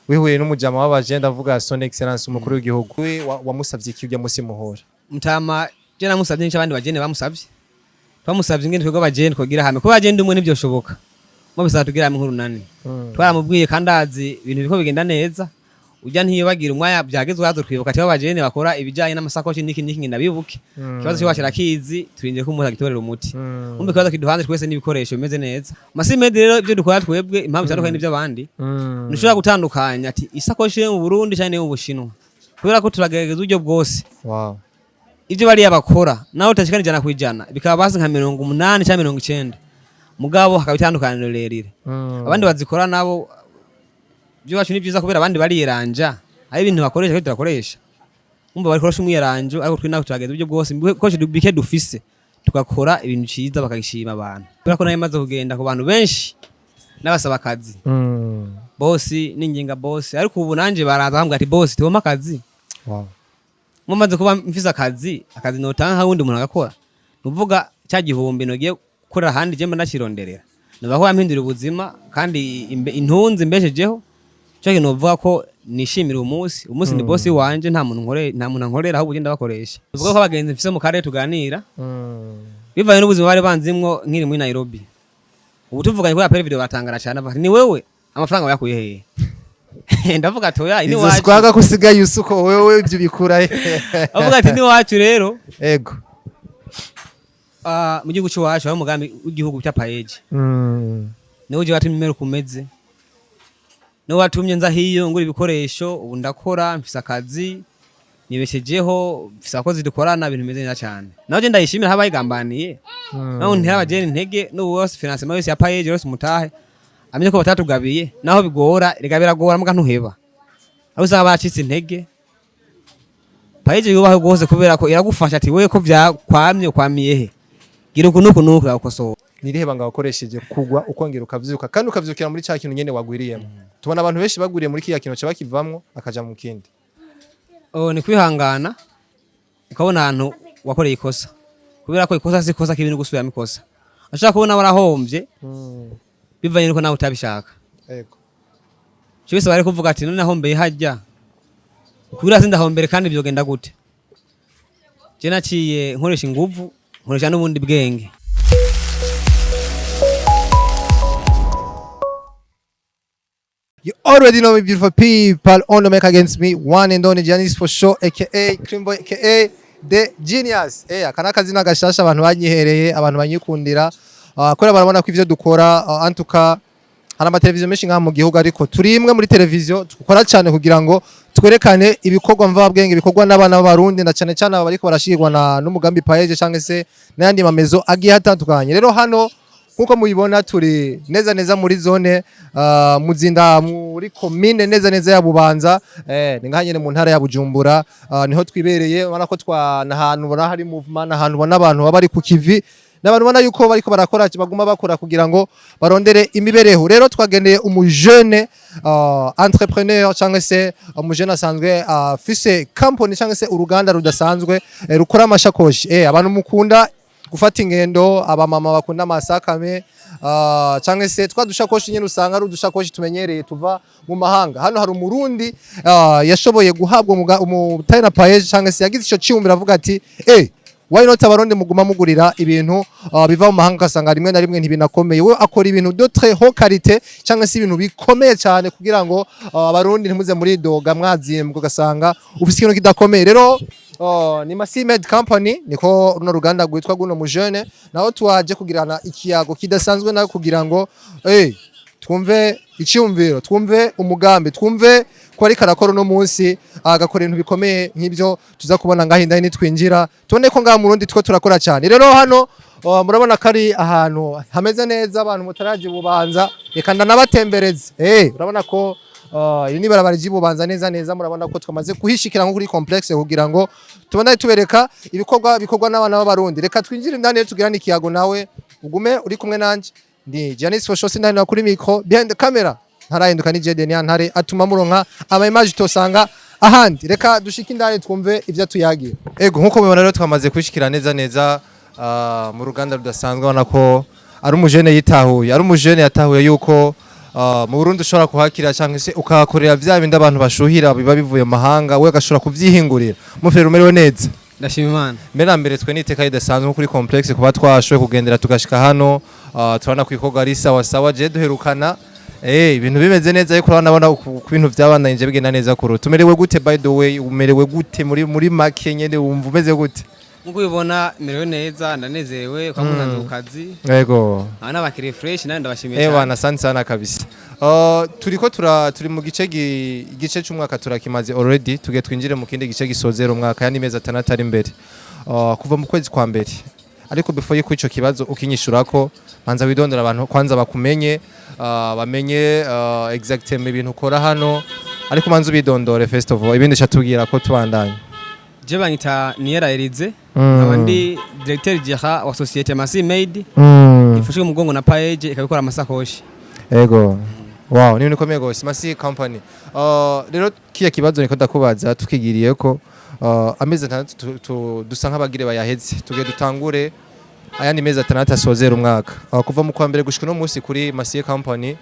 wihuye n'umujama w'abagenda avuga son excellence umukuru w'igihugu we wamusavye iki ujya musi muhora mutama je namusavye n'abandi bagende bamusavye bamusavye ingene twego bagende kugira hamwe ko bagende umwe nivyo shoboka mo bisaba tugira hamwe nk'urunani twaramubwiye kandi azi ibintu biko bigenda neza ujya ntiyibagira umwanya byagezwe hazo twibuka ati babagene bakora ibijanye n'amasakoshi niki ndabibuke kibazo cyo washira kizi turinde ko umuntu agitorera umuti umbe kibazo kiduhanze twese n'ibikoresho bimeze neza masimede rero ibyo dukora twebwe impamvu cyane n'ibyo abandi nushobora gutandukanya ati isakoshi yo mu Burundi cyane mu Bushinwa kubera ko turagerageza uburyo bwose ibyo bari abakora naho utashikanijana kwijana bikaba basi nka 80 cyangwa 90 mugabo hakabitandukaniro rerire abandi bazikora nabo byo wacu ni byiza kubera abandi bariyeranja ari ibintu bakoresha ko turakoresha umva bari koresha umuyeranjo ariko twe naho turageza ibyo bwose bikoresho bike dufise tukakora ibintu ciza bakagishima abantu kubera ko nayo maze kugenda ku bantu benshi n'abasaba akazi bosi n'inginga bosi ariko ubu nanje baraza bambwa ati bosi tuboma akazi mumaze kuba mfise akazi notanga ha wundi umuntu agakora nuvuga cya gihumbi nogiye gukora handi je mbandakironderera nubaho yampindura ubuzima kandi intunzi mbeshejeho cyo novuga ko nishimira umunsi ni bosi wanje nta muntu nkorera aho ugenda bakoresha uvuga ko abagenzi mfise mu karere tuganira bivaye n'ubuzima bari banzimwo nkiri muri Nairobi ubu tuvuganye kuri apel video batangara cyane bati ni wewe amafaranga wayakuye hehe ndavuga toya ini wacu izoswaga kusigaye usuko wewe ibyo bikura avuga ati ni wacu rero ego mu gihugu cyacu aho mugambi w'igihugu cya paeje niwe uje watumye kumeze no watumye nza hiyo nguri ibikoresho ubu ndakora mfise akazi nibeshejeho mfise akozi dukorana ibintu bimeze neza cyane naho je ndayishimira habayigambaniye naho ntihaba intege no wose financement yose ya paeje yose mutahe amenye ko batatugabiye naho bigora rega biragora muga ntuheba aho usanga bacitse intege paeje yubaho gose kubera ko iragufasha ati wewe ko kwamiye he gira ukunuku yakoso niriheba nga wakoresheje kugwa ukongera ukavyuka kandi ukavyukira muri cya kintu nyene wagwiriyemo tubona abantu benshi bagwiriye muri kiya kintu cyabakivamwo akaja mu kindi ni kwihangana ukabona ahantu wakoreye ikosa kubera ko ikosa sikosa kibintu gusubiramo ikosa ashaka kubona warahombye bivanye nuko nawe utabishaka yego cyose bari kuvuga ati none nahombeye hajya kubera sindahombere kandi byogenda gute je naciye nkoresha inguvu nkoresha n'ubundi bwenge You already know me, beautiful people. On the mic against me, one and only Janice for sure, aka Creamboy, aka The Genius. Akana kazina gashasha abantu banyihereye, abantu banyikundira. Kora barabona ko ivyo dukora antuka hari amateleviziyo menshi nka mu gihugu ariko turi imwe muri televiziyo dukora cyane kugira ngo twerekane ibikorwa mvabwenge ibikorwa n'abana b'abarundi na cyane cyane aba bariko barashirwa n'umugambi paeje cyangwa se n'andi mamezo agiye atandukanye. Rero hano nkuko mubibona turi neza muri zone muzinda muri commune neza ya Bubanza ni ngahanye mu ntara ya Bujumbura niho twibereye ubona ko twanahantu bona hari movement ahantu bona abantu bari ku kivi n'abantu bona yuko bariko barakora baguma bakora kugira ngo barondere imibereho. Rero twagendeye umujene entrepreneur cyangwa se umujene asanzwe afise company cyangwa se uruganda rudasanzwe rukora amashakoshi abantu mukunda gufata ingendo abamama bakunda amasakame cyangwa se twadushakoshi nyine usanga ari udushakoshi tumenyereye tuva mu mahanga. Hano hari umurundi yashoboye guhabwa umutayina paeje cyangwa se yagize ico cyumvira avuga ati why not abarundi muguma mugurira ibintu biva mu mahanga kasanga rimwe na rimwe ntibinakomeye we akora ibintu de très haute qualité cyangwa se ibintu bikomeye cyane kugira ngo abarundi ntimuze muri doga mwazimbwa gasanga ufise ikintu kidakomeye. Rero ni Masimede company niko runo ruganda gwitwa guno mujene naho twaje kugirana ikiyago kidasanzwe nayo kugira ngo twumve icyumviro twumve umugambi twumve ko ari karakora no munsi agakora ibintu bikomeye nk'ibyo tuza kubona ngahinda ni twinjira tubone ko ngaha mu Burundi two turakora cyane. Rero hano murabona kari ahantu hameze neza abantu mutaraje Bubanza reka ndanabatembereze urabona ko iyi ni barabara ry'Ibubanza neza murabona ko twamaze kuhishikira nko kuri complex kugira ngo tubone tubereka ibikorwa n'abana b'abarundi. Reka twinjire ndane tugirana ikiyago nawe ugume uri kumwe nanje ndi Janice for sure sindani kuri micro behind the camera ntarahinduka ni Jede Ntare atuma muronka ama image tosanga ahandi. Reka dushike indane twumve ivyo tuyagiye. Ego nkuko mubibona rero twamaze kwishikira neza mu ruganda rudasanzwe ubona ko ari umujene yitahuye yatahuye yuko mu Burundi ushobora kuhakira cyangwa se ukahakorera vya bindi abantu bashuhira biba bivuye mu mahanga we gashobora kuvyihingurira mufere umerewe neza ndashima Imana mbere mbere twe niteka ridasanzwe kuri complex kuba twashowe kugendera tugashika hano turabona kwikoga ari sawa sawa je duherukana ibintu bimeze neza ariko urabona ku bintu byabandanyije bigenda neza kuro tumerewe gute by the way umerewe gute muri make nyene wumva umeze gute nkuko ubibona merewe neza ndanezerewe kwa mutanze ku kazi yego abana bakiri fresh nawe ndabashimiye cyane bana asante sana kabisa turi mu gice cy'umwaka turakimaze already tugiye twinjire mu kindi gice gisozera umwaka yani meza atari imbere kuva mu kwezi kwa mbere ariko before yuko ico kibazo ukinyishurako manza widondera abantu kwanza bakumenye bamenye exactement ibintu ukora hano ariko manza ubidondore first of all ibindi chatubwira ko tubandanye je banyita Niera Elize abandi directeur general wa societe Masi Made ifashe umugongo na page ikabikora amasakoshi yego wow ni nikomeye gose Masi company rero kiya kibazo niko ndakubaza tukigiriye ko ameze dusa nk'abagire bayaheze tugiye dutangure ayandi meza 6 asozera umwaka kuva mu kwa mbere gushika no munsi kuri Masi company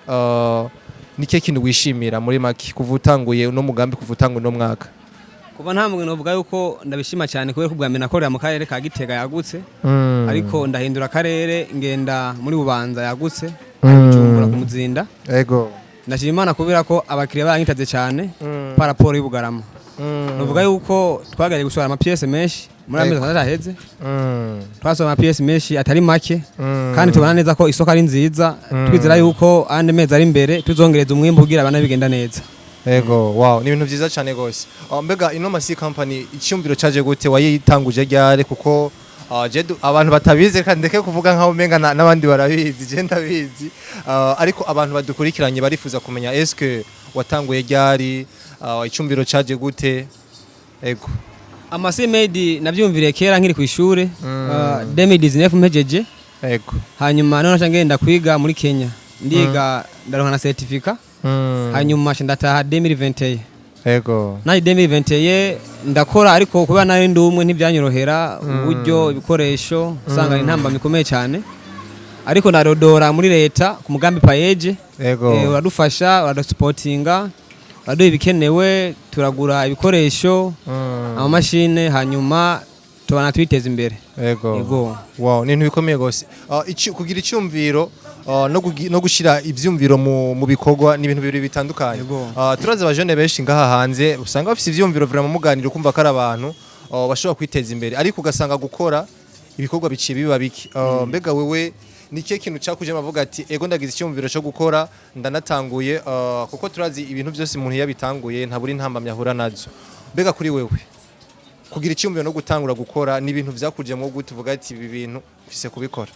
nike kintu wishimira muri maki kuva utanguye no mugambi kuva utanguye no mwaka kuba nta mugeno uvuga yuko ndabishima cyane kubera kubwa mena korera mu karere ka Gitega yagutse ariko ndahindura karere ngenda muri Bubanza yagutse Bujumbura ku Muzinda yego ndashima Imana kubera ko abakiriya banyitaze cyane par rapport y'Ubugarama nuvuga yuko twagaye gushora ama pièces menshi muri amezi ataheze twasoma ama pièces menshi atari make kandi tubona neza ko isoko ari nziza twizera yuko ande mezi ari imbere tuzongereza umwimbo ugira abana bigenda neza yego wow ni ibintu byiza cyane gose mbega ino Masi company icyumviro caje gute wayitanguje ryare kuko abantu batabize kandi ndeke kuvuga nkaho menga n'abandi barabizi je ndabizi ariko abantu badukurikiranye barifuza kumenya est-ce watanguye ryari icyumviro caje gute yego Amasi Made navyumviriye kera nkiri ku ishure 2019 mpejeje yego hanyuma none ngenda kwiga muri Kenya ndiga ndaronka na certificate hanyuma ndataha 2021 yego nayi 2021 ndakora ariko kuba nari ndumwe ntibyanyorohera uburyo ibikoresho usanga intamba mikomeye cyane ariko narodora muri leta ku mugambi payeje yego uradufasha uradusupportinga uraduha ibikenewe turagura ibikoresho amamashine hanyuma tubana twiteza imbere yego wow ni bikomeye gose kugira icyumviro no gushira ivyumviro mu bikorwa ni ibintu bibiri bitandukanye turaza abajene benshi ngaha hanze usanga bafite ivyumviro vraiment muganira kumva ko ari abantu bashobora kwiteza imbere ariko ugasanga gukora ibikorwa biciye biba biki mbega wewe nike kintu cyakuje mavuga ati ego ndagize icyumviro cyo gukora ndanatanguye kuko turazi ibintu byose umuntu yabitanguye nta buri ntambamye ahura nazo mbega kuri wewe kugira icyumviro no gutangura gukora ni ibintu byakujemo gute uvuga ati ibi bintu mfise kubikora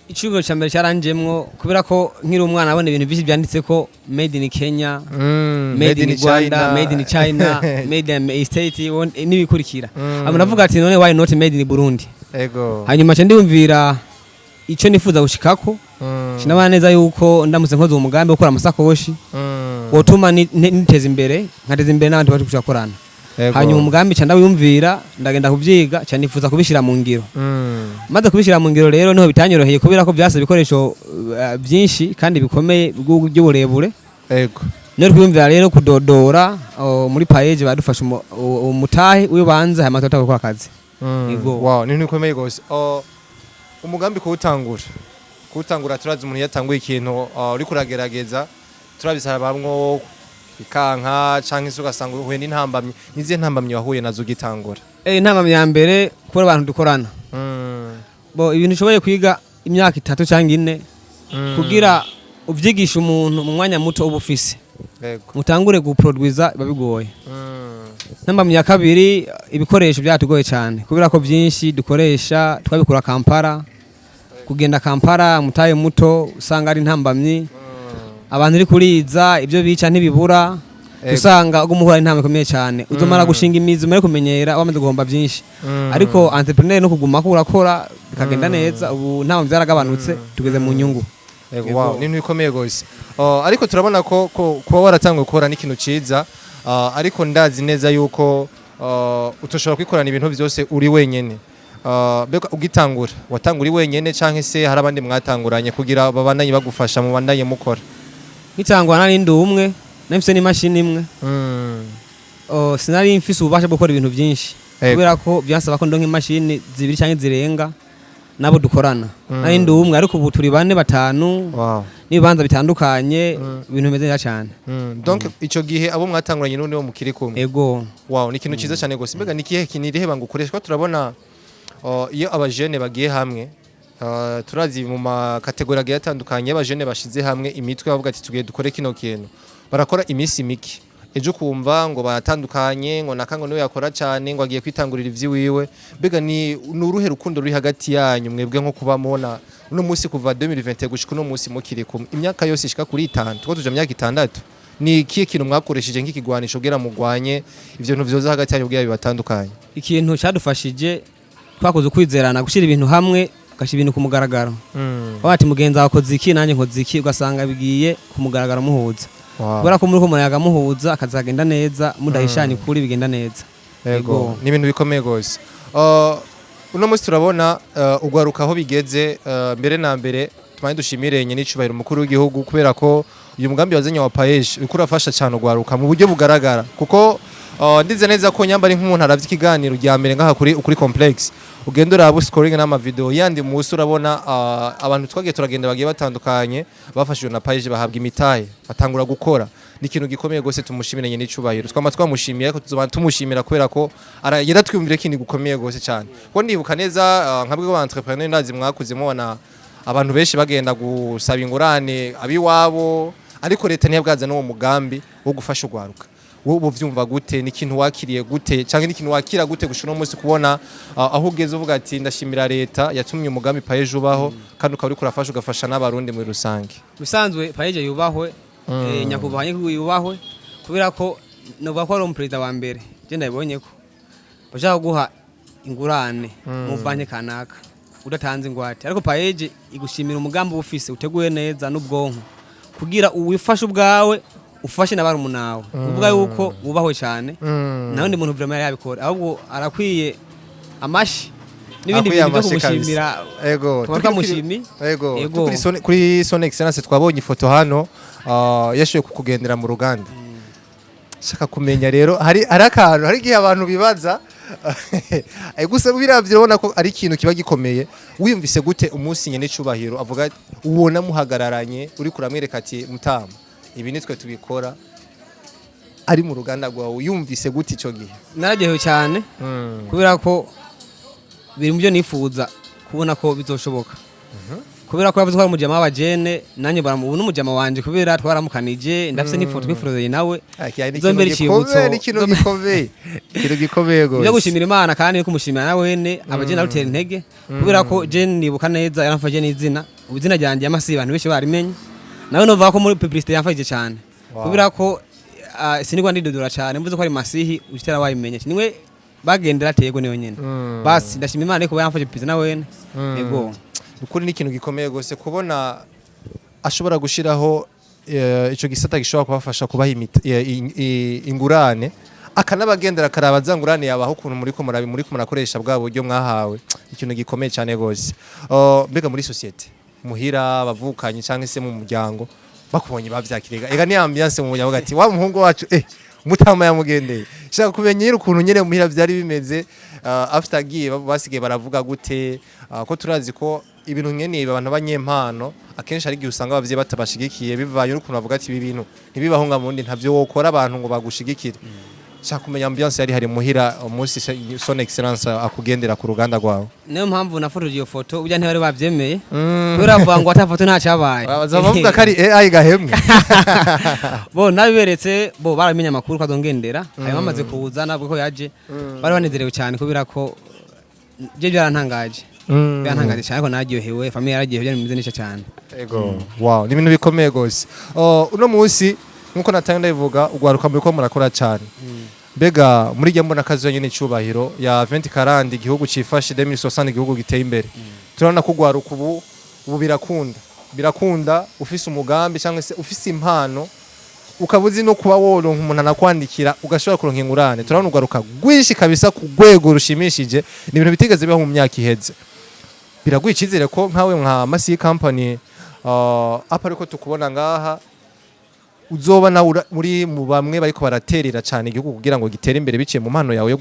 icyumviro cya mbere cyaranjemwo kubera ko nkiri umwana abona ibintu byinshi byanditse ko made in Kenya made in Rwanda made in China made in state nibikurikira abo navuga ati none why not made in Burundi yego hanyuma cyo ndumvira icyo nifuza gushikako kinabana neza yuko ndamutse nkoze umugambi wo gukora amasakoshi wotuma niteza imbere nkateza imbere n'abandi baje gukorana hanyuma umugambi cyanda wiyumvira ndagenda kuvyiga cyane nifuza kubishira mu ngiro maze kubishira mu ngiro rero niho bitanyoroheye kubera ko byase bikoresho byinshi kandi bikomeye by'uburebure yego nero kwiyumvira rero kudodora muri page badufasha umutahe uyobanze hama tutagukora akazi yego wow ni bikomeye gose umugambi kuwutangura turazi umuntu yatanguye ikintu uri kuragerageza turabisaba bamwo ikanka canke se ugasanga uhuye n'intambamye nizihe ntambamye wahuye nazo gitangura intambamye ya mbere kuba abantu dukorana bo ibintu ushoboye kwiga imyaka 3 cyangwa 4 kugira uvyigisha umuntu mu mwanya muto ubufise mutangure guproduiza babigoye intambamye ya kabiri ibikoresho byatugoye cyane kubera ko byinshi dukoresha twabikura Kampala kugenda Kampala mutaye muto usanga ari intambamye abantu uri kuriza ibyo bica ntibibura usanga umuhura intambwe ikomeye cyane uzomara gushinga imizi muri kumenyera wamaze guhomba byinshi ariko entrepreneur no kuguma ko urakora bikagenda neza ubu nta byaragabanutse tugeze mu nyungu wow ni bikomeye gose ariko turabona ko kuba waratangiye gukora n'ikintu ciza ariko ndazi neza yuko utoshobora kwikorana ibintu byose uri wenyene ugitangura watangura uri wenyene canke se hari abandi mwatanguranye kugira babandanye bagufasha mu bandanye mukora nkitangwa nari ndi umwe namfise n'imashini imwe sinari mfise ububasha bwo gukora ibintu byinshi kubera ko byansaba ko ndonka imashini 2 cyangwa zirenga nabo dukorana nari ndi umwe ariko ubu turi 4-5 n'ibibanza bitandukanye ibintu bimeze neza cyane donc ico gihe abo mwatanguranye none wo mukiri kumwe ego wow ni ikintu ciza cyane gose mbega nikihe kiniriheba ngo ukoresha ko turabona iyo abajene bagiye hamwe turazi mu makategori agiye atandukanye y'abajene bashize hamwe imitwe bavuga ati tugiye dukore kino kintu barakora imisi miki ejo kumva ngo baratandukanye ngo nakango niwe yakora cyane ngo agiye kwitangurira ivyiwiwe mbega ni uruhe rukundo ruri hagati yanyu mwebwe nko kuba mona uno munsi kuva 2020 gushika uno munsi mukiri kumwe imyaka yose ishika kuri 5 tuko tuje myaka 6 ni kiye kintu mwakoresheje nk'ikigwanisho bwira mugwanye ivyo bintu vyoza hagati yanyu bwira bibatandukanye ikintu cyadufashije twakoze ukwizerana gushira ibintu hamwe gashi ibintu ku mugaragaro bati mugenza wakoze iki nanye nkoze iki ugasanga bigiye ku mugaragaro muhuza kubera ko muri ko muyaga muhuza akazagenda neza mudahishanye kuri bigenda neza yego ni ibintu bikomeye gose uno munsi turabona ugwaruka aho bigeze mbere na mbere tumanye dushimire nye n'icubahiro umukuru w'igihugu kubera ko uyu mugambi wazanye wa paeje uriko urafasha cyane ugwaruka mu buryo bugaragara kuko ndize neza ko nyamba ari nk'umuntu aravye ikiganiro rya mbere ngaha kuri complex ugenda uraba scoring n'ama video yandi musi urabona abantu twagiye turagenda bagiye batandukanye bafashijwe na paeje bahabwa imitahe batangura gukora ni ikintu gikomeye gose tumushimire nye n'icubahiro twama twamushimiye ko tuzoba tumushimira kubera ko yaratwiyumvire kindi gukomeye gose cyane ko ndibuka neza nkabwe ba entrepreneur ndazi mwakuze mubona abantu benshi bagenda gusaba ingurane abiwabo ariko leta ntiyabwaza n'uwo mugambi wo gufasha ugwaruka wowe uvyumva gute ni ikintu wakiriye gute cyangwa ni ikintu wakira gute gushira umunsi kubona aho ugeze uvuga ati ndashimira leta yatumye umugambi paeje ubaho kandi ukaba uri kurafasha ugafasha n'abarundi muri rusange bisanzwe paeje yubahwe nyakubahanye yubahwe kubera ko novuga ko ari umuperezida wa mbere je ndabibonye ko bashaka guha ingurane mu banki kanaka udatanze ingwate ariko paeje igushimira umugambi ufise uteguye neza n'ubwonko kugira uwifashe ubwawe ufashe n'abantu munawe uvuga yuko bubahwe cyane naho ndi muntu vraiment yabikora ahubwo arakwiye amashi n'ibindi bintu byo kumushimira ego tukamushimi ego kuri son excellence twabonye ifoto hano yashoye kukugendera mu ruganda shaka kumenya rero hari akantu hari gihe abantu bibaza gusa biravye urabona ko ari ikintu kiba gikomeye wiyumvise gute umunsi nyene n'icubahiro avuga ubona muhagararanye uri kuramwereka ati mutama ibi nitwe tubikora ari mu ruganda rwawe yumvise gute ico gihe naragehewe cyane kubera ko biri mu byo nifuza kubona ko bizoshoboka kubera ko yavuze ko ari umujama w'abajene nanye baramubona umujama wanje kubera twaramukanije ndafise n'ifoto twiforozeye nawe zombera ikibutso ikintu gikomeye gose byo gushimira Imana kandi no kumushimira na wene abajene arutera intege kubera ko jene nibuka neza yaramfaje n'izina ubuzina ryanje yamasi abantu benshi barimenye nawe novuga ko muri publicité yamfashije cyane kubera ko sinigwa ndidodora cyane mvuze ko ari masihi ujitera wayimenye niwe bagendera tego niyo nyene basi ndashima Imana ko yamfashije publicité na wene yego ukuri ni ikintu gikomeye gose kubona ashobora gushiraho ico gisata gishobora kubafasha kubaha ingurane akanabagendera karaba zangurane yabaho ukuntu muri ko murakoresha bwa buryo mwahawe ikintu gikomeye cyane gose mbega muri societe muhira bavukanye cyangwa se mu muryango bakubonye bavyakirega ega ni ambiance mu muryango ati wa muhungu wacu mutama yamugendeye shaka kumenya ukuntu nyene muhira byari bimeze after agiye basigaye baravuga gute ko turazi ko ibintu nyene abantu banyempano akenshi ari gihe usanga abavye batabashigikiye bivaye n'ukuntu bavuga ati ibi bintu ntibibaho ngamundi ntavyo wokora abantu ngo bagushigikire shaka kumenya ambiance yari hari muhira umunsi son excellence akugendera ku ruganda rwawe niyo mpamvu nafotoje iyo foto ubya ntibari bavyemeye kubera bavuga ngo atafoto nta cyabaye bazavuga ko ari AI gahemwe bo nabiberetse bo baramenya amakuru kazongendera ayo bamaze kuza nabwo ko yaje bari banezerewe cyane kubera ko je byarantangaje byantangaje cyane ko naryohewe famille yaragiye byo bimeze neza cyane ego wow ni ibintu bikomeye gose uno munsi nkuko natanga ndabivuga ugwaruka muri ko murakora cyane bega muri jya mbona kazi yonyine cyubahiro ya 2040 igihugu cifashe 2060 igihugu giteye imbere turabona ko ugwaruka ubu birakunda ufise umugambi cyangwa se ufise impano ukabuzi no kuba woronka umuntu anakwandikira ugashobora kuronka ingurane turabona ugwaruka gwinshi kabisa ku rwego rushimishije ni ibintu bitigeze bibaho mu myaka iheze biragwicizere ko nkawe nka S.E company apa ariko tukubona ngaha uzoba na muri mu bamwe bariko baraterera cyane igihugu kugira ngo gitere imbere biciye mu mpano yawe yo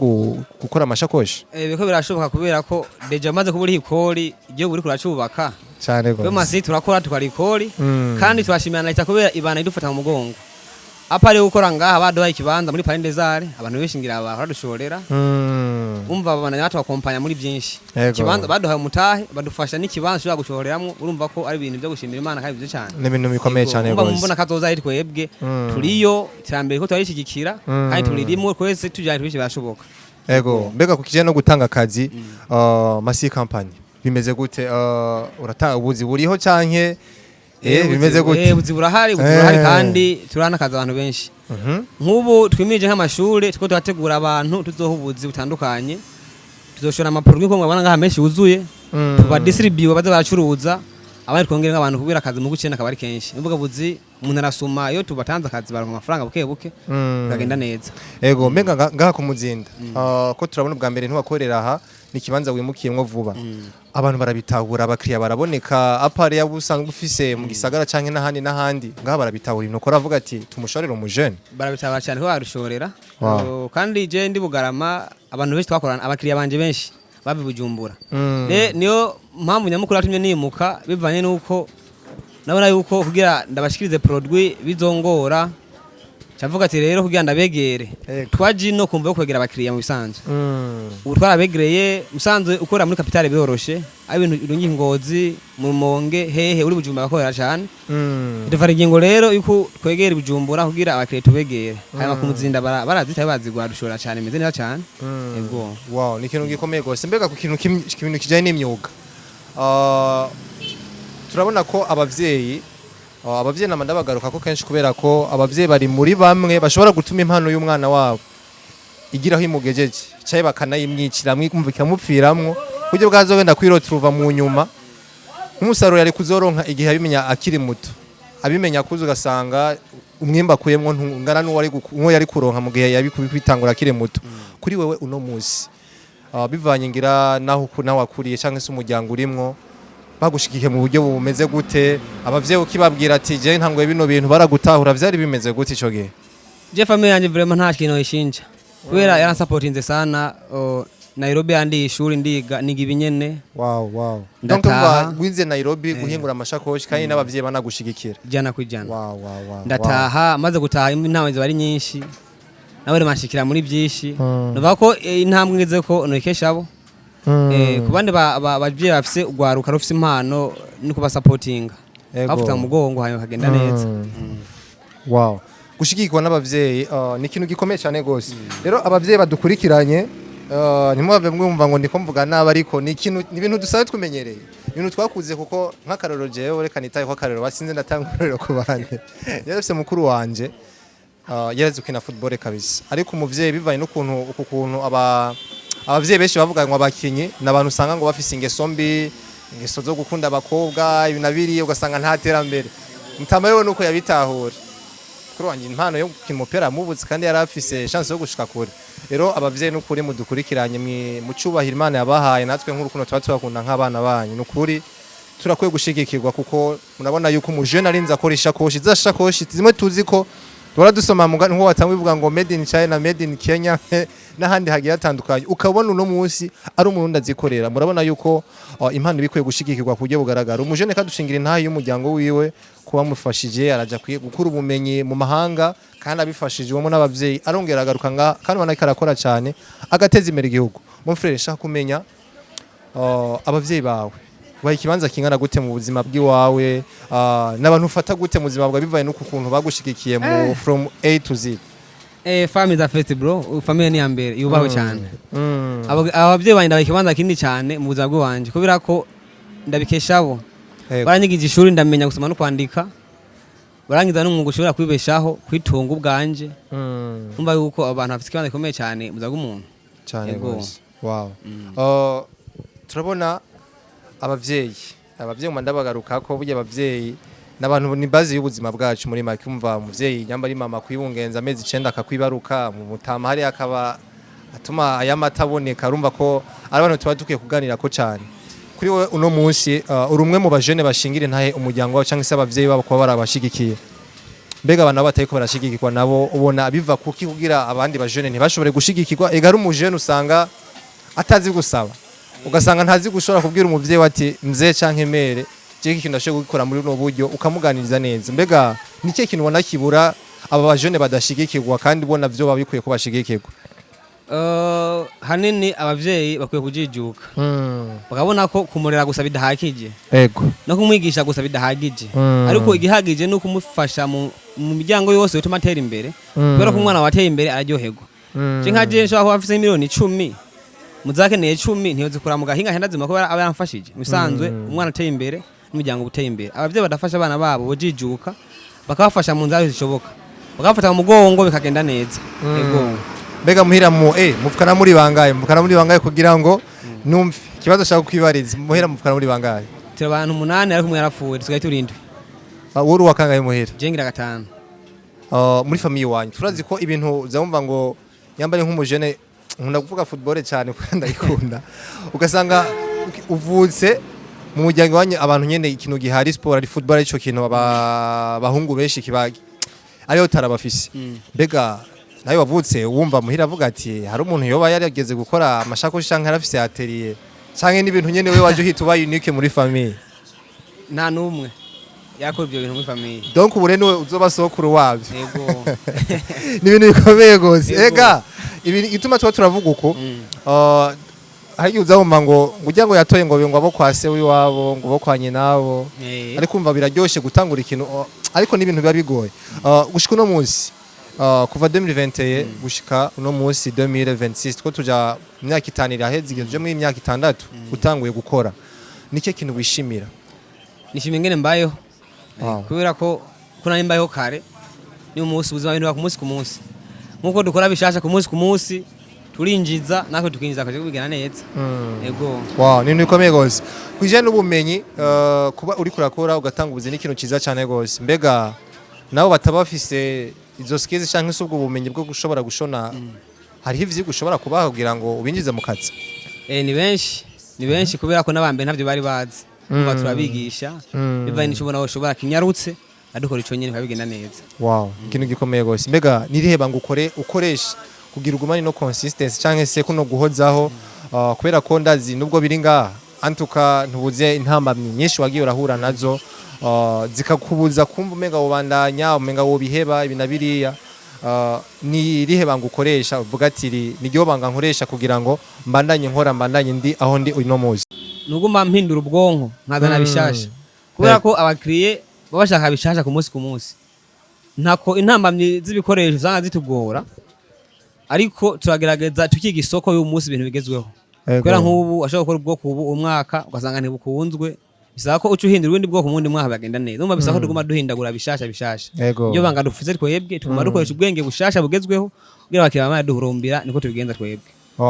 gukora amashakoshi biko birashoboka kubera ko deja maze kubura ikori igihugu uri kuracubaka cyane gose masi turakora tukarikori kandi turashimira na leta kubera ibana idufata mu mugongo apari gukora ngaha baduhaye ikibanza muri Parinde Zare abantu beshingira baradushorera umva abana natwe bakompanya muri byinshi ikibanza baduhaye umutahe badufasha n'ikibanza cyo gushoreramwo urumva ko ari ibintu byo gushimira Imana kandi byo cyane ni ibintu bikomeye cyane gose mbona kazoza ari twebwe turiyo iterambere ko turishigikira kandi turirimo kwese tujyanye tubishe bashoboka ego mbega kukije no gutanga akazi masi company bimeze gute urata ubuzi buriho canke bimeze gute ubuzi burahari kandi turanakaza abantu benshi nk'ubu twimije nk'amashure two turategura abantu tuzoha ubuzi butandukanye tuzoshora amaproduit ko mwabona ngaha menshi yuzuye tuba distribute baza baracuruza abari twongera nk'abantu kubira akazi mu gucena akaba ari kenshi nivuga buzi umuntu arasuma iyo tubatanze akazi baronka amafaranga buke kagenda neza ego mbenga ngaha ku muzinda ko turabona ubwa mbere ntiwakorera aha ni kibanza wimukiyemwo vuba abantu barabitahura abakiriya baraboneka apare yabusanga ufise mu gisagara canke n'ahandi ngaha barabitahura ibintu ukora avuga ati tumushorere umujene barabitahura cyane ko barushorera kandi je ndi Bugarama abantu benshi twakorana abakiriya banje benshi bavi Bujumbura niyo mpamvu nyamukuru atumye nimuka bivanye nuko nabona yuko kugira ndabashikirize produit bizongora Chavuga ati rero kugira ndabegere twaji no kumva kwegera abakiriya mu bisanzwe ubu twarabegereye musanzwe ukora muri capitale biroroshe ari ibintu irungi Ngozi mu Monge hehe uri Bujumbura bakorera cyane dufara ingingo rero yuko kwegera Bujumbura kugira abakiriya tubegere hanyuma kumuzinda barazita bazigwa dushora cyane meze neza cyane yego wow ni kintu gikomeye gose mbega ku kintu kijanye n'imyuga turabona ko abavyeyi namanda bagaruka ko kenshi kubera ko abavyeyi bari muri bamwe bashobora gutuma impano y'umwana wabo igiraho imugejeje cyaye bakanayimwicira mwumvika mupfiramwo kujye bwazogenda kwirotruva mu nyuma umusaruro yari kuzoronka igihe abimenya akiri muto abimenya kuzo gasanga umwimba kuyemwo ntungana n'uwo yari kuronka mu gihe yabikwitangura akiri muto kuri wewe uno musi bivanye ngira naho wakuriye cyangwa se umuryango urimwo bagushigikiye mu buryo bumeze gute abavyeyi ukibabwira ati je ntangwe bino bintu baragutahura vyari bimeze gute ico gihe je famille yanje vraiment nta kintu ishinja kubera yaransupport sana Nairobi andi ishuri niga ibinyene wow donc wize Nairobi guhingura amashakoshi kandi n'abavyeyi banagushigikira jana kwijana wow ndataha maze gutaha intawe bari nyinshi nawe mashikira muri byinshi nuva ko intambwe ngeze ko nokeshabo kubande bavye bafise ugwaruka rufise impano ni kuba supporting bafuta mu mugongo hanyuma kagenda neza wow gushigikwa n'abavyeyi ni ikintu gikomeye cyane gose rero abavyeyi badukurikiranye nimwave mwumva ngo ndiko mvuga naba ariko ni ibintu dusabe twumenyereye ibintu twakuze kuko nk'akaroro jewe reka nitaye ko akaroro basinze ndatangurira ku bande yarafise mukuru wanje yarazi ukina football kabisa ariko umuvyeyi bivanye n'ukuntu abavyeyi benshi bavuga ngo abakinyi nabantu usanga ngo bafise ingeso mbi ingeso zo gukunda abakobwa ibinabiri ugasanga nta terambere mutama yewe nuko yabitahura kuri wanje impano yo gukina umupira mubuzi kandi yarafise chance yo gushika kure rero abavyeyi n'ukuri mudukurikiranye mu cubahira Imana yabahaye natwe nk'urukundo twatubakunda nk'abana banyu n'ukuri turakwiye gushigikirwa kuko murabona yuko umujene arinza akora ishakoshi zashakoshi zimwe tuzi ko dusoma nko watangwa bivuga ngo made in China made in Kenya n'ahandi hagiye hatandukanye ukabona uno munsi ari umuntu azikorera murabona yuko impano bikwiye gushigikirwa kujye bugaragara umujene kadushingira intahe y'umuryango wiwe kuba mufashije araja gukura ubumenyi mu mahanga kandi abifashijwemo n'abavyeyi arongera agaruka kandi ubona ko arakora cyane agateza imbere igihugu mon frère shaka kumenya abavyeyi bawe wahe ikibanza kingana gute mu buzima bw'iwawe n'abantu ufata gute mu buzima bwawe bivaye n'uko kuntu bagushigikiye mu from A to Z family za first bro family ni ambere yubaho cyane abavyeyi banje ndabaye ikibanza kinini cyane mu buzima bw'wanje kubera ko ndabikeshabo baranyigije ishuri ndamenya gusoma no kwandika barangiza n'umwuga ushobora kwibeshaho kwitunga ubwanje umva yuko abantu bafite ikibanza gikomeye cyane mu buzima bw'umuntu cyane gose wow turabona abavyeyi ndabagaruka ko burya abavyeyi nabantu ni base y'ubuzima bwacu muri make umva umuvyeyi nyamba ari mama kwibungenza amezi 9 akakwibaruka mu mutama hari akaba atuma ayamata aboneka urumva ko ari abantu tuba dukiye kuganira ko cyane kuri wowe uno munsi urumwe mu bajene bashingire ntahe umuryango wawe cyangwa se abavyeyi babo kuba barabashigikiye mbega abantu batayiko barashigikirwa nabo ubona biva kuki kugira abandi bajene ntibashobore gushigikirwa ega ari umujene usanga atazi gusaba ugasanga ntazi gushora kubwira umuvyeyi ati mzee canke mere je ikintu ndashobora gukora muri no buryo ukamuganiriza neza mbega nike kintu ubona kibura aba bajene badashigikirwa kandi ubona vyo babikuye ko bashigikirwa hanini abavyeyi bakwiye kujijuka bakabona ko kumurera gusa bidahagije ego no kumwigisha gusa bidahagije ariko igihagije no kumufasha mu miryango yose utuma atera imbere kubera ko umwana wateye imbere araryoherwa je nkaje nshaka ko afise miliyoni 10 muzakeneye 10 ntiyozikura mu gahinga hendazima ko aba yamfashije bisanzwe umwana ateye imbere n'umuryango uteye imbere abavyeyi badafasha abana babo bojijuka bakabafasha mu nzara zishoboka bakabafata mu mugongo bikagenda neza ego mbega muhira muvukana muri bangaye kugira ngo numve kibazo shaka kwibariza muhira muvukana muri bangaye turi abantu 8 ariko umwe yarapfuye tugaye turindwi wowe wakangaye muhira jengira 5 muri famille wanyu turazi ko ibintu uzamva ngo nyambare nk'umujene nkunda kuvuga football cyane kuko ndayikunda ugasanga uvutse mu muryango wanyu abantu nyene ikintu gihari sport ari football arico kintu abahungu benshi kibagi ariyo tarabafise mbega nayo wavutse wumva muhira avuga ati hari umuntu yoba yarageze gukora amashakoshi canke arafise atelier canke n'ibintu nyene we waje uhita uba unique muri famille nta numwe yakora ibyo bintu muri famille donc ubure niwe uzoba sokuru wabyo yego ni ibintu bikomeye gose ega ibintu ituma tuba turavuga uko hari uzahumva ngo ujya ngo yatoye ngo abo kwa se w'iwabo ngo bo kwa nyinabo ariko kumva biraryoshe gutangura ikintu ariko n'ibintu biba bigoye gushika uno munsi kuva 2021 gushika uno munsi 2026 two tuja imyaka 5 iraheze igeze mu imyaka 6 utanguye gukora nike kintu wishimira nishimye ngene mbayeho kubera ko kuna mbayeho kare ni umunsi ubuzima bintu ku munsi ku munsi nkuko dukora bishasha ku munsi turinjiza nako tukinjiza akaje kubigana neza ego wow ni bikomeye gose kuje n'ubumenyi kuba uri kurakora ugatanga ubuzi n'ikintu ciza cyane gose mbega nabo batabafise izo skills canke subwo ubumenyi bwo gushobora gushona hari ivyi gushobora kubaha kugira ngo ubinjize mu kazi ni benshi kubera ko nabambe ntavyo bari bazi umva turabigisha biva n'ishobora ushobora kinyarutse adukora ico nyene kabigenda neza wow ikintu gikomeye gose mbega niriheba ngo ukoresha kugira ugumane no consistency canke se kuno guhozaho kubera ko ndazi nubwo biri ngaha antuka ntubuze intambamye nyinshi wagiye urahura nazo zikakubuza kumva umenga ubandanya umenga wobiheba ibinabiriya ni riheba ngo ukoresha uvuga ati ni ryo banga nkoresha kugira ngo mbandanye ndi aho ndi uno muzi nuguma mpindura ubwonko nkazana bishasha kubera ko abakiriye babashaka bishasha ku munsi ntako intambamye z'ibikoresho zanga zitugora ariko turagerageza tukiga isoko y'uyu munsi ibintu bigezweho kubera nk'ubu ashaka gukora ubwoko ubu umwaka ugasanga ntibukunzwe bisaba ko uca uhindura ubundi bwoko mundi mwaka bagenda neza umva bisaba ko tuguma duhindagura bishasha iyo banga dufise twebwe tuguma dukoresha ubwenge bushasha bugezweho kugira abakiriya bamara duhurumbira niko tubigenza twebwe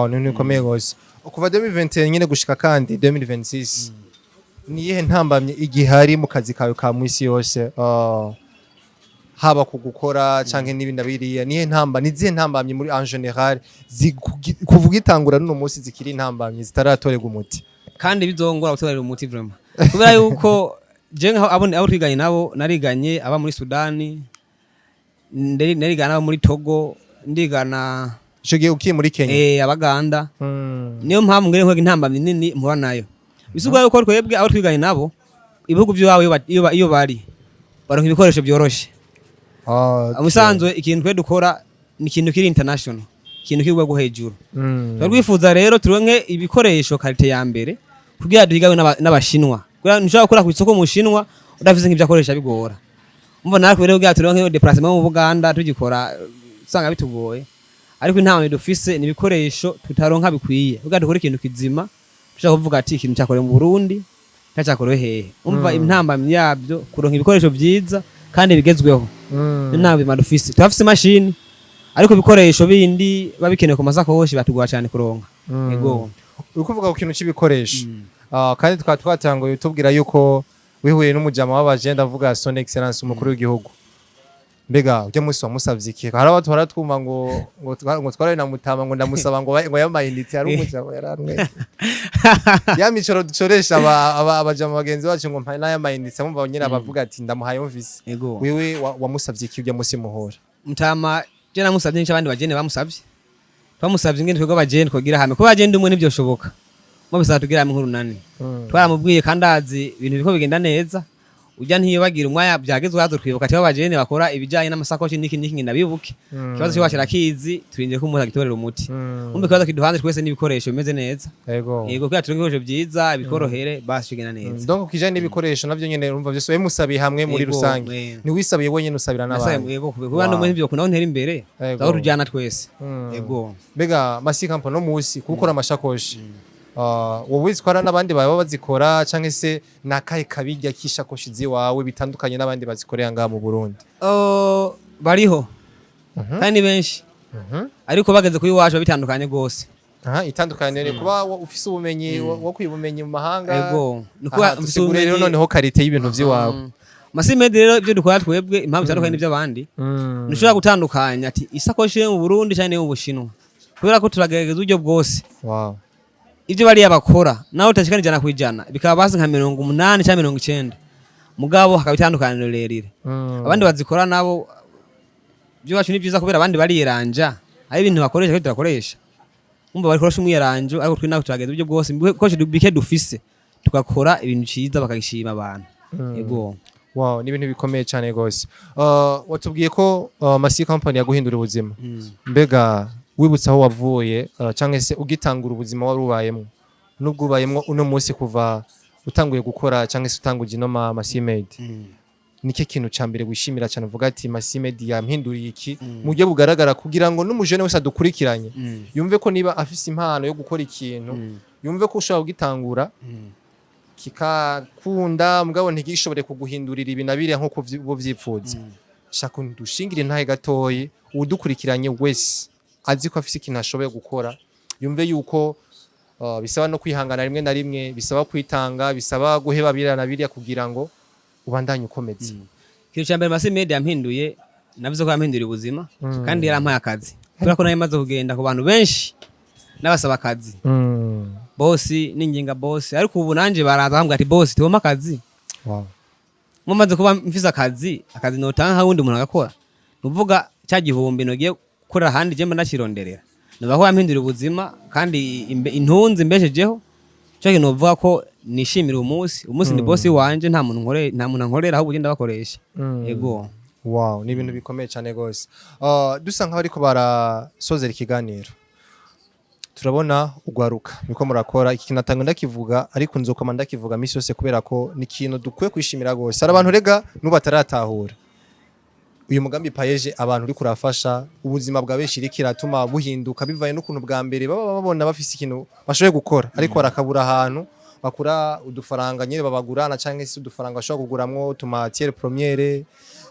ni bikomeye gose kuva 2021 nyine gushika kandi 2026 niyihe ntambamye igihari mu kazi kawe ka mwisi yose haba kugukora canke n'ibindi biriya nizihe ntambamye muri en general kuvuga itangura n'uno munsi zikiri intambamye zitaratorega umuti kandi bizongora gutorera umuti vraiment kubera yuko je nkaho abo twiganye nabo nariganye aba muri Sudani narigana abo muri Togo ndigana Shogiye ukiye muri Kenya abaganda niyo mpamvu ngere nko intambamye nini mpura nayo bisubwa yuko twebwe abo twiganye nabo ibihugu byawe iyo bari baronka ibikoresho byoroshe umusanzwe ikintu twe dukora ni ikintu kiri international ikintu kiri rwego hejuru twifuza rero turonke ibikoresho kalite ya mbere kugira duhigawe n'abashinwa kugira nshaka gukora ku isoko mu Shinwa udafise nk'ibyo akoresha bigora umva natwe rero kugira turonke déplacement mu Buganda tugikora usanga bitugoye ariko intambwe dufise ni ibikoresho tutaronka bikwiye kugira dukore ikintu kizima dushaka kuvuga ati ikintu cyakore mu Burundi cyakore hehe umva intambwe yabyo kuronka ibikoresho byiza kandi bigezweho nabi madufise turafise machine ariko bikoresho bindi babikeneye ku masakoshi batugwa cyane kuronka ego ukuvuga ku kintu cy'ibikoresho kandi twatanguye tubwira yuko wihuye n'umujama w'abagenda avuga son excellence umukuru w'igihugu mbega ujya munsi wamusavye iki hari abantu baratwumva ngo twaraye na mutama ngo ndamusaba ngo yamayinditse hari umujabo yaranwe ya micoro ducoresha abaja mu bagenzi bacu ngo mpana yamayinditse mumva nyine abavuga ati ndamuhaye mvise wewe wamusavye iki ujya munsi muhora mutama je namusavye n'abandi bagene bamusavye twamusavye ingene twego bagene kugira hamwe ko bagende umwe nivyo shoboka mo bisaba tugira hamwe nk'urunani twaramubwiye kandi azi ibintu biko bigenda neza ujya ntiyibagira umwanya byagezwe hazo twibuka ati bagene bakora ibijanye n'amasakoshi niki ndabibuke kibazo cyo washira kizi turinde ko umuntu agitorera umuti umbe kibazo kiduhanze twese n'ibikoresho bimeze neza yego kugira turonke ibikoresho byiza bikorohere basi bigenda neza donc kijanye n'ibikoresho navyo nyene urumva byose we musabiye hamwe muri rusange ni wisabiye wenyene usabira n'abandi yego kuba no muri byo kunaho ntera imbere aho tujyana twese yego mbega masi kampo no musi gukora amashakoshi wowe zikora n'abandi baba bazikora canke se nakaye kabijya kishakoshi ziwawe bitandukanye n'abandi bazikorera ngaha mu Burundi bariho kandi benshi ariko bageze kuri wacu bitandukanye gose itandukanye ne kuba ufise ubumenyi wo kwibumenyi mu mahanga yego nuko ubumenyi rero noneho karite y'ibintu vyiwawe Masimedi rero ibyo dukora twebwe impamvu cyandukanye n'iby'abandi nishobora gutandukanya ati isakoshi yo mu Burundi cyane mu Bushinwa kubera ko turagerageza uburyo bwose ibyo bariya bakora naho utashikana ijana kwijana bikaba bazi nka 80 cyangwa 90 mugabo hakabitandukaniro rerire abandi bazikora nabo byo bacu ni byiza kubera abandi bariyeranja ari ibintu bakoresha ko turakoresha umva bari koresha umwiyeranjo ariko twe naho turageza uburyo bwose ko bike dufise tukakora ibintu ciza bakagishima abantu yego wow ni ibintu bikomeye cyane gose watubwiye ko Masi company yaguhindura ubuzima mbega wibutsa aho wavuye cyangwa se ugitangura ubuzima wari ubayemo nubwo ubayemo uno munsi kuva utanguye gukora cyangwa se utanguje no Masimedi nike kintu cyambere wishimira cyane uvuga ati Masimedi yampinduriye iki mu gihe bugaragara kugira ngo n'umujene wese adukurikiranye yumve ko niba afise impano yo gukora ikintu yumve ko ushobora kugitangura kikakunda mugabo ntigishobore kuguhindurira ibinabire nko vyipfuza shaka ndushingire ntahe gatoyi udukurikiranye wese azi ko afise ikintu ashoboye gukora yumve yuko bisaba no kwihangana rimwe na rimwe bisaba kwitanga bisaba guheba birana biriya kugira ngo ubandanye ukomeze kintu cyambere Masimedi yampinduye navuze ko yampinduriye ubuzima kandi yarampaye akazi kubera ko nayo maze kugenda ku bantu benshi n'abasaba akazi bosi n'inginga bosi ariko ubu nanje baraza bambwira ati bosi tuboma akazi mumaze kuba mfise akazi notanga nka wundi umuntu agakora nuvuga cya gihumbi nogiye kurira handi je ndakironderera nabaho yampindura ubuzima kandi intunzi mbeshejeho cyo kintu uvuga ko nishimira umunsi ni bosi wanje nta muntu nkorera ahubwo ugenda bakoresha yego wow ni ibintu bikomeye cyane gose dusa nkaho ariko barasozera ikiganiro turabona ugwaruka niko murakora iki kinatanga ndakivuga ariko nzokoma ndakivuga misi yose kubera ko ni kintu dukwiye kwishimira gose ari abantu rega n'ubataratahura uyu mugambi payeje abantu uri kurafasha ubuzima bwa benshi rikiratuma buhinduka bivaye n'ukuntu bwa mbere baba babona bafise ikintu bashoboye gukora ariko barakabura ahantu bakura udufaranga nyine babagurana cyangwa se udufaranga bashobora kuguramwo tumatiere premiere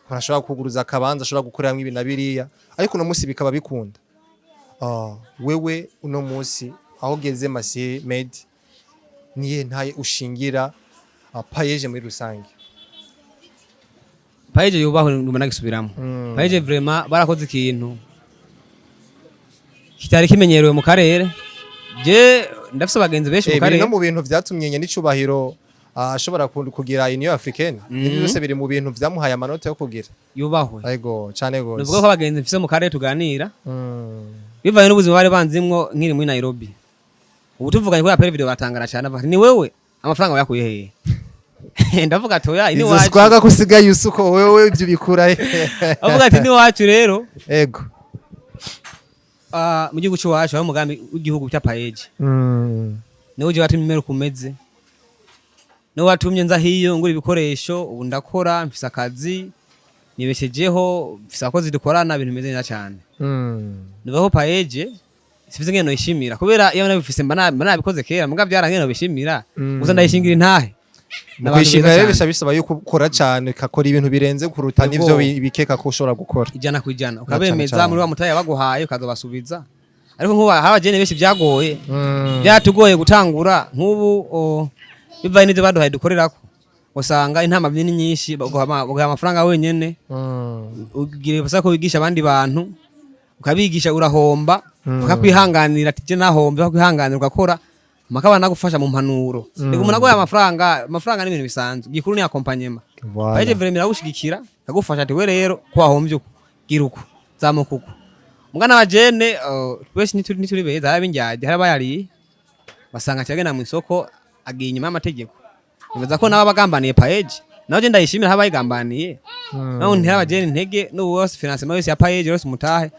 barashobora kuguruza akabanza ashobora gukoreramo ibintu biriya ariko no munsi bikaba bikunda wewe uno munsi aho geze Masimedi niye ntaye ushingira payeje muri rusange payeje yubaho ndumva nagisubiramo payeje vraiment barakoze ikintu kitari kimenyerewe mu karere je ndafise abagenzi benshi mu karere no mu bintu vyatumye n'icubahiro ashobora kugira Union Africaine ibyo byose biri mu bintu vyamuhaye amanota yo kugira yubaho yego cyane gose nuvuga ko abagenzi mfise mu karere tuganira bivaye n'ubuzima bari banzimwo nkiri muri Nairobi ubu tuvuganye ko ya pere video batangara cyane bati ni wewe amafaranga yakuye hehe ndavuga ati oya ini wacu izoswaga kusigaye usuko wewe ibyo bikura avuga ati ni wacu rero yego mu gihugu cyacu aho umugambi w'igihugu cya payeje niwe uje watumye mero kumeze niwe watumye nza hiyo ngura ibikoresho ubu ndakora mfise akazi nibeshejeho mfise abakozi dukorana ibintu bimeze neza cyane nibaho payeje sifise ngeno ishimira kubera iyo nabifise mba nabikoze kera muga byarangeno bishimira gusa ndayishingira intahe Kwishimira rero bisaba yuko ukora cyane kakora ibintu birenze kuruta n'ivyo bikeka ko ushobora gukora ijana ku ijana ukabemeza muri wa mutaye baguhaye ukazobasubiza ariko nkuba haba jene benshi byagoye byatugoye gutangura nkubu bivaye n'ivyo baduhaye dukorerako usanga intama binini nyinshi baguha amafaranga wenyene ugira basa ko wigisha abandi bantu ukabigisha urahomba ukakwihanganira ati je nahombe bakwihanganira ugakora makaba nagufasha mu mpanuro rego umuntu agoye amafaranga ni ibintu bisanzwe gikuru ni accompagnement baje vraiment iragushigikira agufasha ati we rero ko wahombye uko gira uko zamukuko mugana abajene twese nituri beza abinjyaje harabayari basanga cyagena mu isoko agiye inyuma y'amategeko nibaza ko nawe bagambaniye page nawe je ndayishimira habayigambaniye naho ntira abajene intege no wose financement yose ya page yose mutahe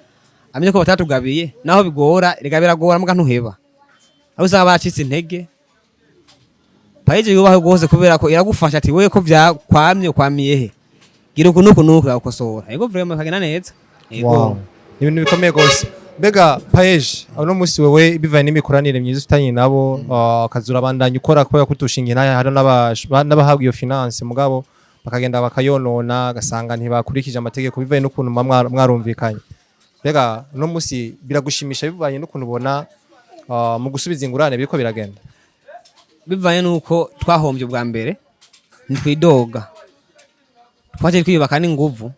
amenye ko batatugabiye naho bigora rega biragora muga ntuheba aho usanga bacitse intege page yubaho gose kubera ko iragufasha ati wewe ko kwamiye he gira ukuntu ukosora yego vraiment kagena neza yego ibintu bikomeye gose mbega page no musi wewe bivaye n'imikoranire myiza ufitanye nabo akazura bandanye ukora kubera kutushinga naye hari n'abahabwa iyo finance mugabo bakagenda bakayonona gasanga ntibakurikije amategeko bivaye n'ukuntu mwarumvikanye mbega no musi biragushimisha bivaye n'ukuntu ubona mu gusubiza ingurane biriko biragenda bivaye nuko twahombye bwa mbere ntwidoga twaje kwiyubaka n'inguvu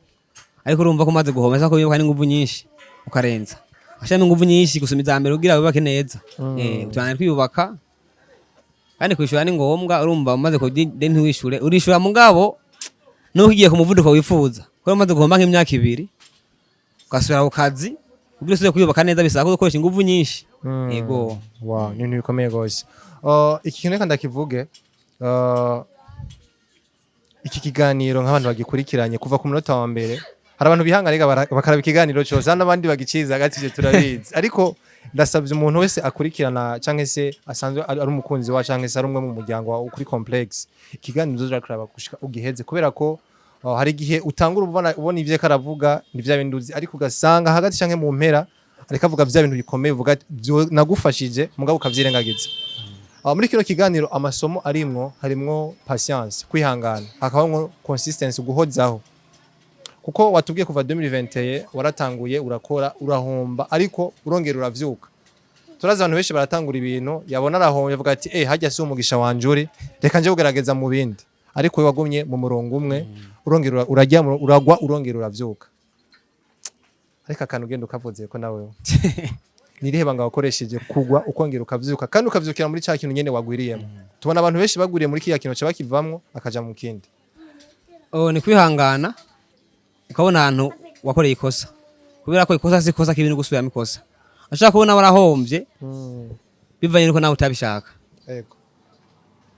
ariko urumva ko maze guhomeza ko yubaka n'inguvu nyinshi ukarenza ashaka inguvu nyinshi gusumiza mbere ugira wubake neza utwana kwiyubaka kandi kwishura ni ngombwa urumva umaze ko deni wishure urishura mugabo nuko igiye ku muvuduko wifuza ko umaze guhomba nk'imyaka 2 ugasubira ku kazi ugira usubire kwiyubaka neza bisaba ko ukoresha inguvu nyinshi yego wow ni bikomeye gose iki kintu kandi akivuge iki kiganiro nk'abantu bagikurikiranye kuva ku munota wa mbere hari abantu bihangarega bakaraba ikiganiro cyose n'abandi bagiciza hagati je turabizi ariko ndasabye umuntu wese akurikirana canke se asanzwe ari umukunzi wa canke se ari umwe mu muryango wa ukuri complex ikiganiro uzokuraba gushika ugiheze kubera ko hari gihe utangura ubona ivye karavuga ni vya binduzi ariko ugasanga hagati canke mu mpera ariko avuga vya bintu bikomeye uvuga nagufashije mugabo ukavyirengagiza muri kino kiganiro amasomo harimwo patience kwihangana hakabamwo consistency guhozaho kuko watubwiye kuva 2021 waratanguye urakora urahomba ariko urongera uravyuka turaza abantu benshi baratangura ibintu yabona arahomba yavuga ati hajya si umugisha wanjuri reka nje kugerageza mu bindi ariko wagumye mu murongo umwe urongera urajya uragwa urongera uravyuka ariko akantu ugenda ukavuze ko nawe nirihe banga wakoresheje kugwa ukongera ukavyuka kandi ukavyukira muri cya kintu nyene wagwiriyemo tubona abantu benshi bagwiriye muri kiya kintu cyabakivamwo akaja mu kindi ni kwihangana ukabona ahantu wakoreye ikosa kubera ko ikosa si ikosa k'ibintu gusubiramo ikosa ashaka kubona warahombye bivanye nuko nawe utabishaka yego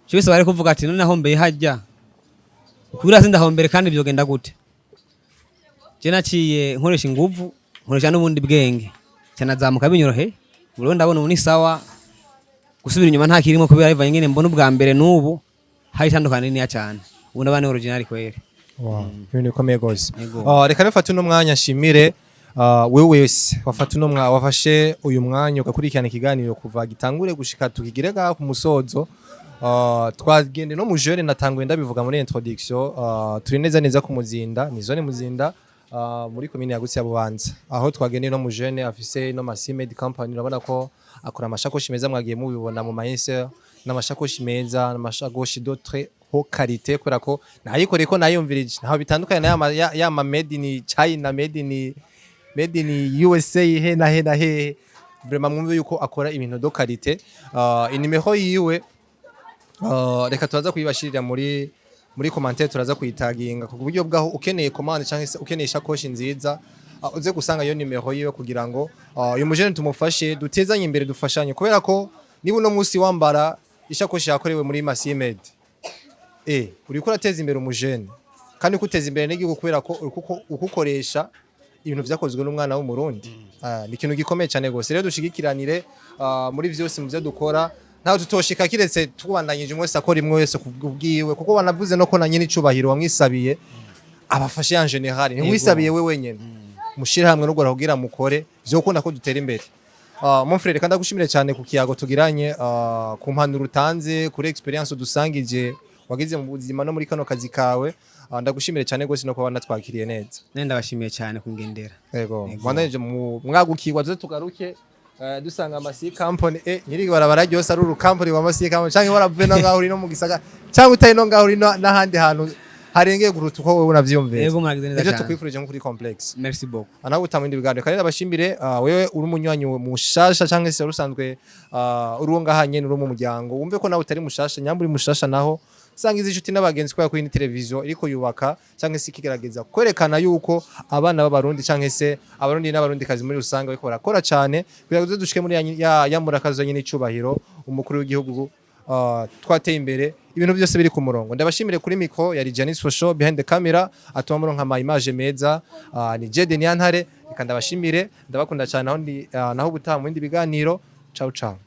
cyose bari kuvuga ati none nahombeye hajya kubera sindahombere kandi byogenda gute je naciye nkoresha inguvu nkoresha n'ubundi bwenge cyana zamuka binyorohe buro ndabona ubu ni sawa gusubira inyuma nta kirimo kubera bivanye ngene mbona ubwa mbere n'ubu hari tandukana nini cyane ubu ndabana original kwere ibintu bikomeye gose reka nifate uno mwanya nshimire wewe wese wafata uno mwanya wafashe uyu mwanya ugakurikirana ikiganiro kuva gitangure gushika tukigirega ku musozo twagende no mu jeune natanguye ndabivuga muri introduction turi neza ku muzinda ni zone muzinda muri commune ya Gutsi ya Bubanza aho twagende no mu jeune afise no Masimed company urabona ko akora amashakoshi meza mwagiye mubibona mu mayense n'amashakoshi meza n'amashakoshi d'autre ho qualité kubera ko nayikoreye ko nayumvirije ntaho bitandukanye na ya made in China made in USA he na he vraiment mwumve yuko akora ibintu do qualité inimero yiwe reka turaza kuyibashirira muri commentaire turaza kuyitaginga ku buryo bwaho ukeneye commande cyangwa se ukeneye shakoshi nziza uze gusanga iyo nimero yiwe kugira ngo uyu mujene tumufashe dutezanye imbere dufashanye kubera ko niba uno munsi wambara ishakoshi yakorewe muri Masimed uriko urateza imbere umujene kandi kuteza imbere n'igihugu kubera ko ukukoresha ibintu vyakozwe n'umwana w'umurundi ni ikintu gikomeye cyane gose rero dushigikiranire muri vyose mu byo dukora ntaho tutoshika kiretse tubandanyije umwe akora imwe wese kubwiwe kuko banavuze no ko na nyine icubahiro wamwisabiye abafashe en general ni wisabiye we wenyene mushira hamwe no kugira mukore byo ko dutera imbere mon frère kandi agushimire cyane ku kiyago tugiranye ku mpanuro utanze kuri experience dusangije wagize mu buzima no muri kano kazi kawe ndagushimire cyane gose no kuba natwakiriye neza nenda bashimiye cyane kungendera yego mwananje mwagukirwa zo tugaruke dusanga amasi company nyiri barabara ryose ari urukampani wa amasi company canke waravuye no ngaho uri no mu gisagara canke utari no ngaho uri n'ahandi hantu harengeye guruta uko wowe unavyumvira. Yego muragize neza Ivyo cyane. tukwifurije nko kuri complex. Merci beaucoup. Anaho utamwindi biganiro kandi nabashimire wewe uri umunywanyi mushasha canke se rusanzwe uri ngahanye uri mu muryango wumve ko nawe utari mushasha nyamburi mushasha naho sangiza inshuti n'abagenzi kwa kuri televiziyo iriko yubaka canke se kigerageza kwerekana yuko abana b'abarundi canke se abarundi n'abarundi kazi muri rusange bariko barakora cyane kugira ngo dushike muri ya murakazo nyine icubahiro umukuru w'igihugu twateye imbere ibintu byose biri ku murongo. Ndabashimire kuri micro yari Janis for show behind the camera atuma muronka ama image meza ni Jede Niantare kandi ndabashimire ndabakunda cyane naho ubutaha mu bindi biganiro. Ciao ciao.